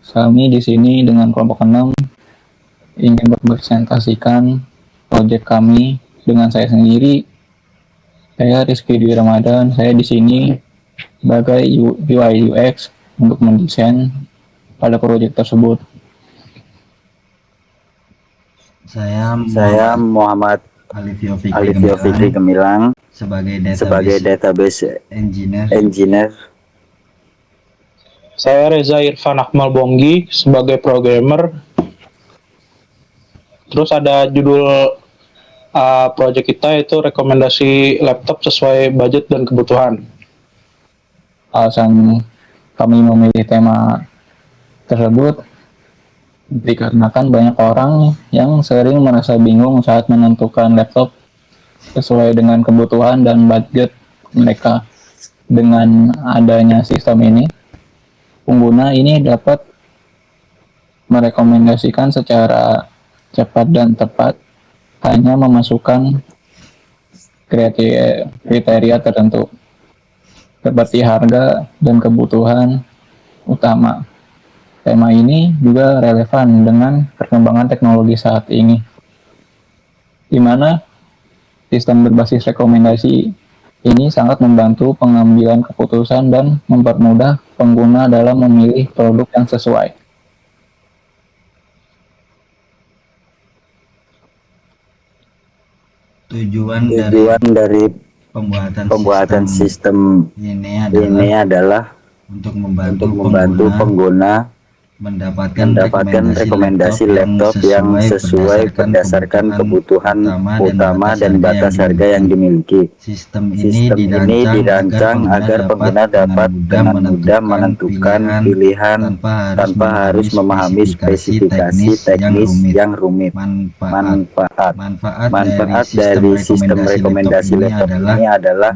Kami di sini dengan kelompok 6 ingin mempresentasikan proyek kami dengan saya sendiri. Saya Rizky Dwi Ramadan. Saya di sini sebagai UI UX untuk mendesain pada proyek tersebut. Saya Muhammad Alifio Fikri Gemilang sebagai database engineer. Saya Reza Irfan Akmal Bonggi sebagai programmer. Terus ada judul proyek kita itu rekomendasi laptop sesuai budget dan kebutuhan. Alasan kami memilih tema tersebut dikarenakan banyak orang yang sering merasa bingung saat menentukan laptop sesuai dengan kebutuhan dan budget mereka. Dengan adanya sistem ini, pengguna ini dapat merekomendasikan secara cepat dan tepat, hanya memasukkan kriteria tertentu seperti harga dan kebutuhan utama. Tema ini juga relevan dengan perkembangan teknologi saat ini, di mana sistem berbasis rekomendasi ini sangat membantu pengambilan keputusan dan mempermudah pengguna dalam memilih produk yang sesuai. Tujuan dari pembuatan sistem ini adalah untuk membantu pengguna mendapatkan rekomendasi laptop yang sesuai berdasarkan kebutuhan utama dan batas harga yang dimiliki. Sistem ini dirancang agar pengguna dapat dengan mudah menentukan pilihan tanpa harus memahami spesifikasi teknis yang rumit. Manfaat dari sistem rekomendasi laptop ini adalah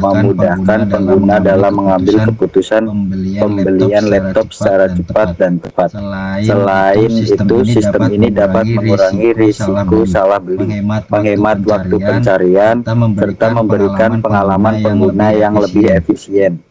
memudahkan pengguna dalam mengambil keputusan pembelian laptop secara cepat dan tepat. Selain itu, sistem ini dapat mengurangi risiko salah beli, menghemat waktu pencarian, serta memberikan pengalaman pengguna yang lebih efisien.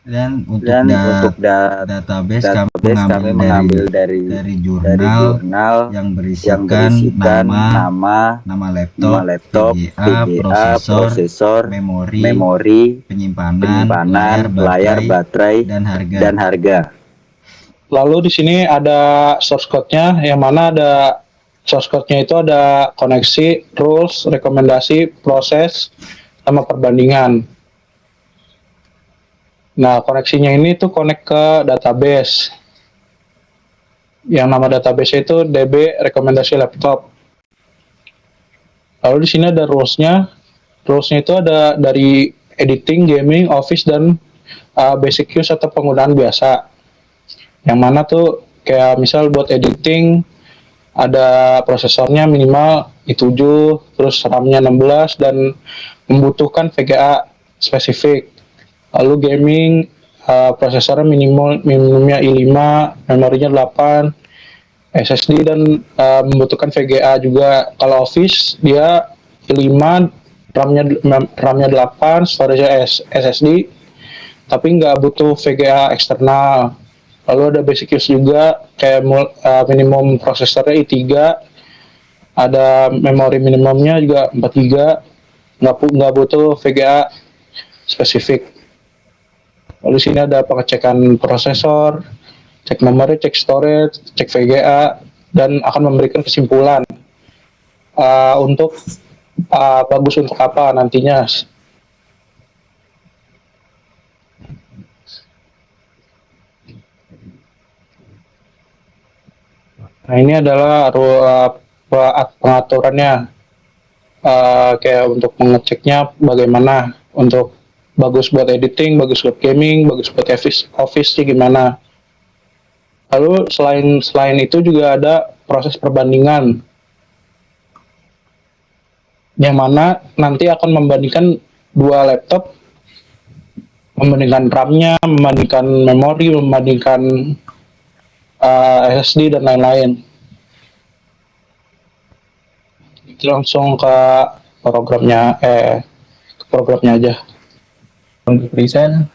Dan untuk database kami mengambil dari jurnal yang berisikan nama laptop, VGA, prosesor, memori, penyimpanan, layar, baterai, dan harga. Lalu di sini ada source code-nya, yang mana ada source code-nya itu ada koneksi, rules, rekomendasi, proses, sama perbandingan. Nah, koneksinya ini tuh connect ke database. Yang nama database itu DB rekomendasi laptop. Lalu di sini ada rules-nya. Rules-nya itu ada dari editing, gaming, office, dan basic use atau penggunaan biasa. Yang mana tuh kayak misal buat editing ada prosesornya minimal i7, terus RAM-nya 16 dan membutuhkan VGA spesifik. Lalu gaming prosesornya minimumnya i5, memorinya 8, SSD dan membutuhkan VGA juga. Kalau Office dia i5, RAM-nya 8, storage SSD, tapi nggak butuh VGA eksternal. Lalu ada basic use juga, kayak minimum prosesornya i3, ada memori minimumnya juga 4 GB, nggak butuh VGA spesifik. Lalu sini ada pengecekan prosesor, cek memori, cek storage, cek VGA, dan akan memberikan kesimpulan untuk bagus untuk apa nantinya. Nah, ini adalah pengaturannya, kayak untuk mengeceknya bagaimana, untuk bagus buat editing, bagus buat gaming, bagus buat office gimana. Lalu selain itu juga ada proses perbandingan, yang mana nanti akan membandingkan dua laptop, membandingkan RAM-nya, membandingkan memori, membandingkan SSD dan lain-lain. Langsung ke programnya aja. Untuk present,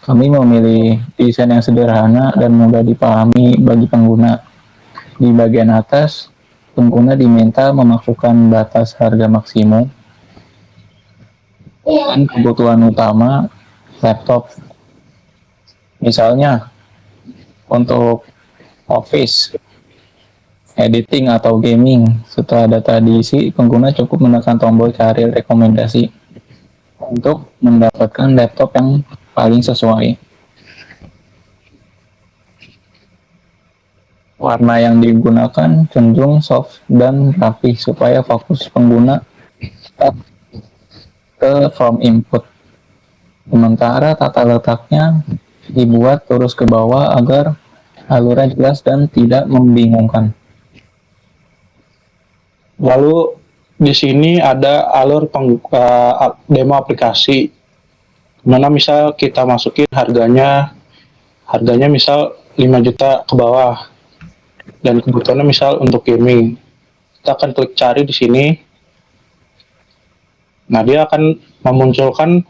Kami memilih desain yang sederhana dan mudah dipahami bagi pengguna. Di bagian atas, pengguna diminta memasukkan batas harga maksimum dan kebutuhan utama laptop. Misalnya, untuk Office, editing atau gaming, setelah data diisi, pengguna cukup menekan tombol cari rekomendasi untuk mendapatkan laptop yang paling sesuai. Warna yang digunakan cenderung soft dan rapi supaya fokus pengguna tetap ke form input. Sementara tata letaknya dibuat terus ke bawah agar alurnya jelas dan tidak membingungkan. Lalu di sini ada alur demo aplikasi, mana misal kita masukin harganya misal 5 juta ke bawah, dan kebutuhannya misal untuk gaming. Kita akan klik cari di sini. Nah, dia akan memunculkan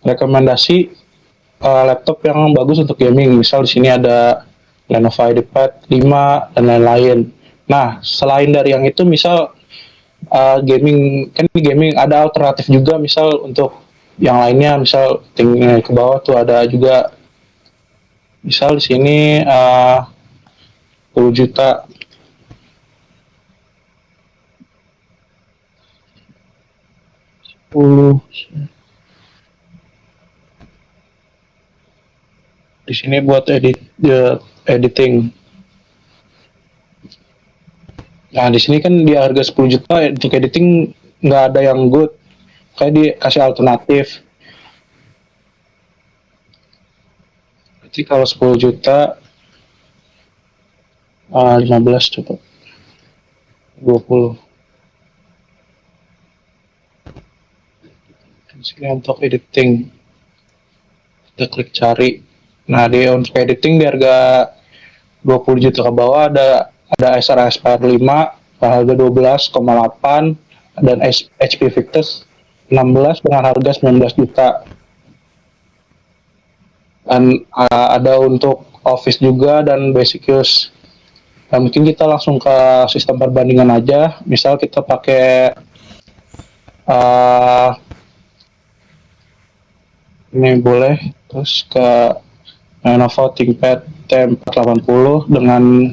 rekomendasi laptop yang bagus untuk gaming. Misal di sini ada Lenovo IdeaPad 5 dan lain-lain. Nah, selain dari yang itu, misal gaming ada alternatif juga, misal untuk yang lainnya, misal tinggi ke bawah tuh ada juga. Misal di sini 10 juta. Di sini buat editing. Nah, di sini kan di harga 10 juta untuk editing nggak ada yang good. Kayak dikasih alternatif. Berarti kalau 10 juta 15 coba. 20. Di sini untuk editing. Kita klik cari. Nah, di untuk editing di harga 20 juta ke bawah ada Acer Aspire 5 harga 12,8 dan HP Victus 16 dengan harga 19 juta. Dan ada untuk Office juga dan Basic Use. Nah, mungkin kita langsung ke sistem perbandingan aja. Misal kita pakai ini boleh, terus ke Lenovo ThinkPad T480 dengan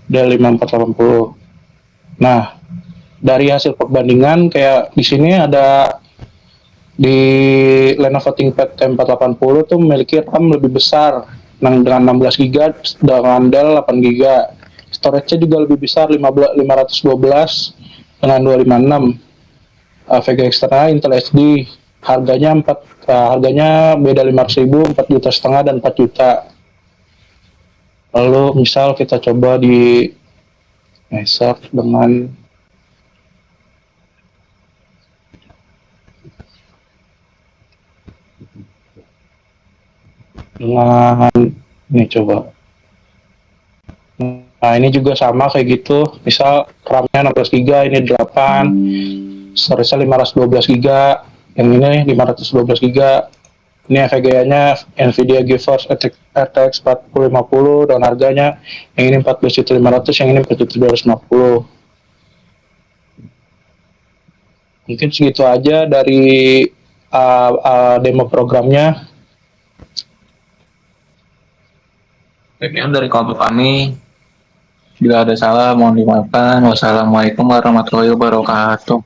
Dell 5480. Nah, dari hasil perbandingan kayak di sini ada di Lenovo ThinkPad T480 tuh memiliki RAM lebih besar dengan 16 GB dengan Dell 8 GB. Storage-nya juga lebih besar 512 dengan 256. VGA eksternal Intel HD. Harganya beda 500.000, 4,5 juta dan 4 juta. Lalu misal kita coba di Acer dengan ini coba. Nah, ini juga sama kayak gitu. Misal RAM-nya 16 GB, ini 8, storage-nya 512 GB, yang ini 512 GB. Ini VGA-nya Nvidia GeForce RTX 4050 dan harganya yang ini 14.500, yang ini 4.250. Mungkin segitu aja dari demo programnya. Sekian dari kelompok kami. Bila ada salah, mohon dimaafkan. Wassalamualaikum warahmatullahi wabarakatuh.